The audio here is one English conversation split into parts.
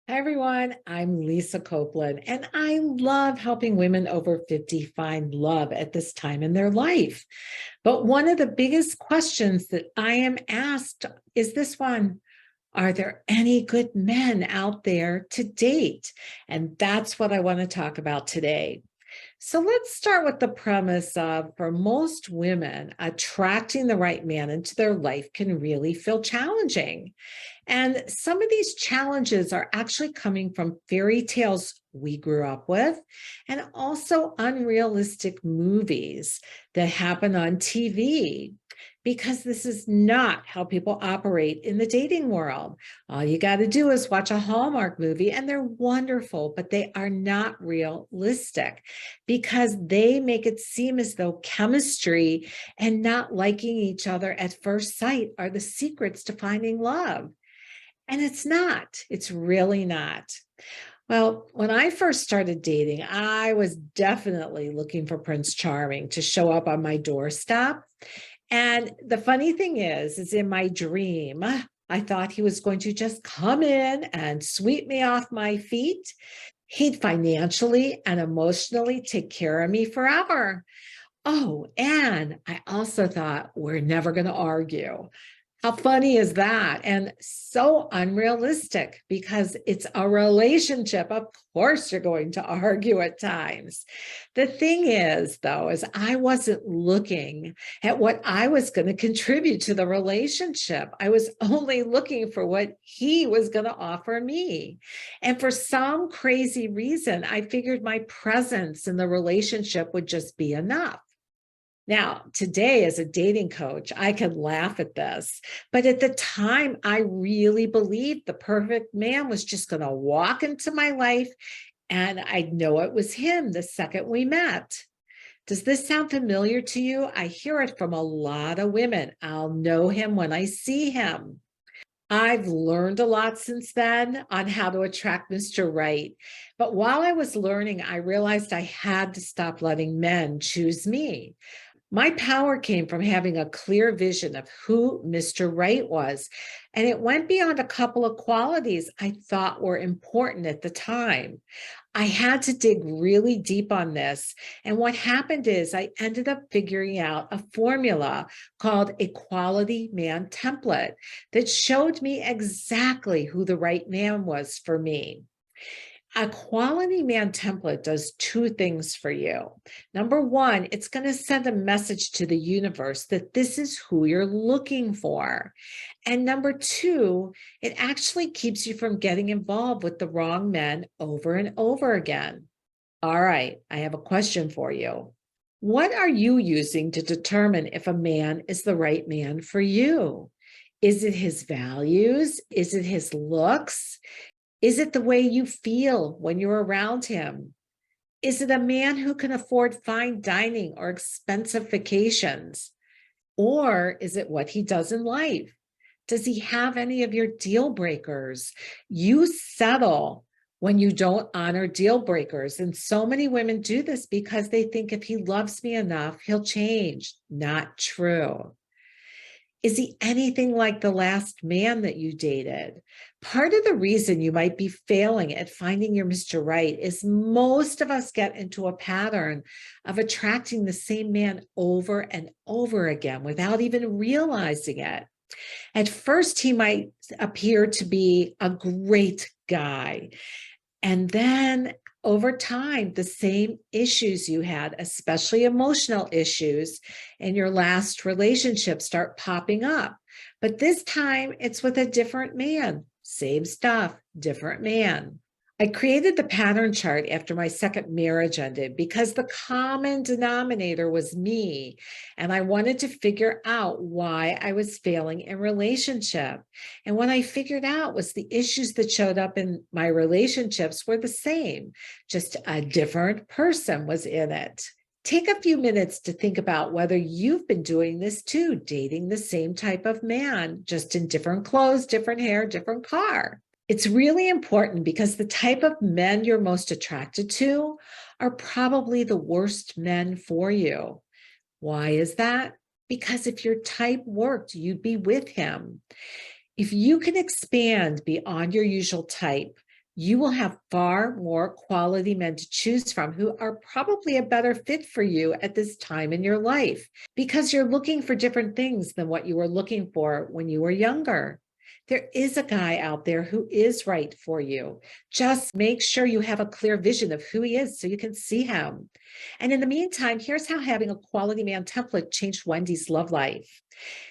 Hi, everyone. I'm Lisa Copeland, and I love helping women over 50 find love at this time in their life. But one of the biggest questions that I am asked is this one. Are there any good men out there to date? And that's what I want to talk about today. So let's start with the premise of for most women, attracting the right man into their life can really feel challenging. And some of these challenges are actually coming from fairy tales we grew up with and also unrealistic movies that happen on TV. Because this is not how people operate in the dating world. All you got to do is watch a Hallmark movie, and they're wonderful, but they are not realistic because they make it seem as though chemistry and not liking each other at first sight are the secrets to finding love. And it's not, it's really not. Well, when I first started dating, I was definitely looking for Prince Charming to show up on my doorstep. And the funny thing is in my dream, I thought he was going to just come in and sweep me off my feet. He'd financially and emotionally take care of me forever. Oh, and I also thought we're never going to argue. How funny is that? And so unrealistic because it's a relationship. Of course, you're going to argue at times. The thing is, though, is I wasn't looking at what I was going to contribute to the relationship. I was only looking for what he was going to offer me. And for some crazy reason, I figured my presence in the relationship would just be enough. Now, today, as a dating coach, I can laugh at this. But at the time, I really believed the perfect man was just going to walk into my life and I'd know it was him the second we met. Does this sound familiar to you? I hear it from a lot of women. I'll know him when I see him. I've learned a lot since then on how to attract Mr. Right. But while I was learning, I realized I had to stop letting men choose me. My power came from having a clear vision of who Mr. Right was, and it went beyond a couple of qualities I thought were important at the time. I had to dig really deep on this, and what happened is I ended up figuring out a formula called a quality man template that showed me exactly who the right man was for me. A quality man template does two things for you. Number one, it's going to send a message to the universe that this is who you're looking for. And number two, it actually keeps you from getting involved with the wrong men over and over again. All right, I have a question for you. What are you using to determine if a man is the right man for you? Is it his values? Is it his looks? Is it the way you feel when you're around him? Is it a man who can afford fine dining or expensive vacations? Or is it what he does in life? Does he have any of your deal breakers? You settle when you don't honor deal breakers. And so many women do this because they think if he loves me enough, he'll change. Not true. Is he anything like the last man that you dated? Part of the reason you might be failing at finding your Mr. Right is most of us get into a pattern of attracting the same man over and over again without even realizing it. At first, he might appear to be a great guy. And then over time, the same issues you had, especially emotional issues in your last relationship, start popping up. But this time it's with a different man. Same stuff, different man. I created the pattern chart after my second marriage ended because the common denominator was me, and I wanted to figure out why I was failing in relationship. And what I figured out was the issues that showed up in my relationships were the same, just a different person was in it. Take a few minutes to think about whether you've been doing this too, dating the same type of man, just in different clothes, different hair, different car. It's really important because the type of men you're most attracted to are probably the worst men for you. Why is that? Because if your type worked, you'd be with him. If you can expand beyond your usual type, You will have far more quality men to choose from who are probably a better fit for you at this time in your life because you're looking for different things than what you were looking for when you were younger. There is a guy out there who is right for you. Just make sure you have a clear vision of who he is so you can see him. And in the meantime, here's how having a quality man template changed Wendy's love life.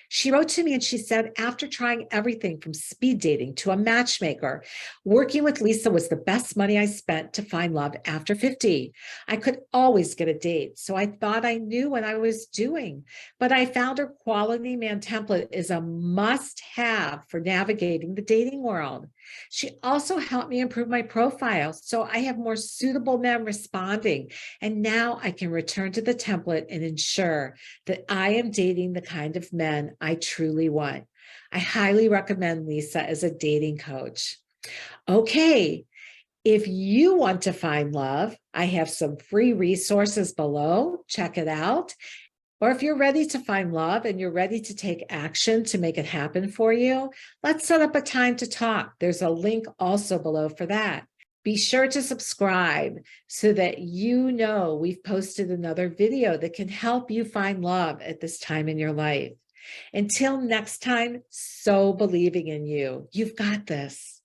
She wrote to me and she said, after trying everything from speed dating to a matchmaker, working with Lisa was the best money I spent to find love after 50. I could always get a date, so I thought I knew what I was doing. But I found her quality man template is a must have for navigating the dating world. She also helped me improve my profile, so I have more suitable men responding. And now I can return to the template and ensure that I am dating the kind of men I truly want. I highly recommend Lisa as a dating coach. Okay, if you want to find love, I have some free resources below. Check it out. Or if you're ready to find love and you're ready to take action to make it happen for you, let's set up a time to talk. There's a link also below for that. Be sure to subscribe so that you know we've posted another video that can help you find love at this time in your life. Until next time, so believing in you. You've got this.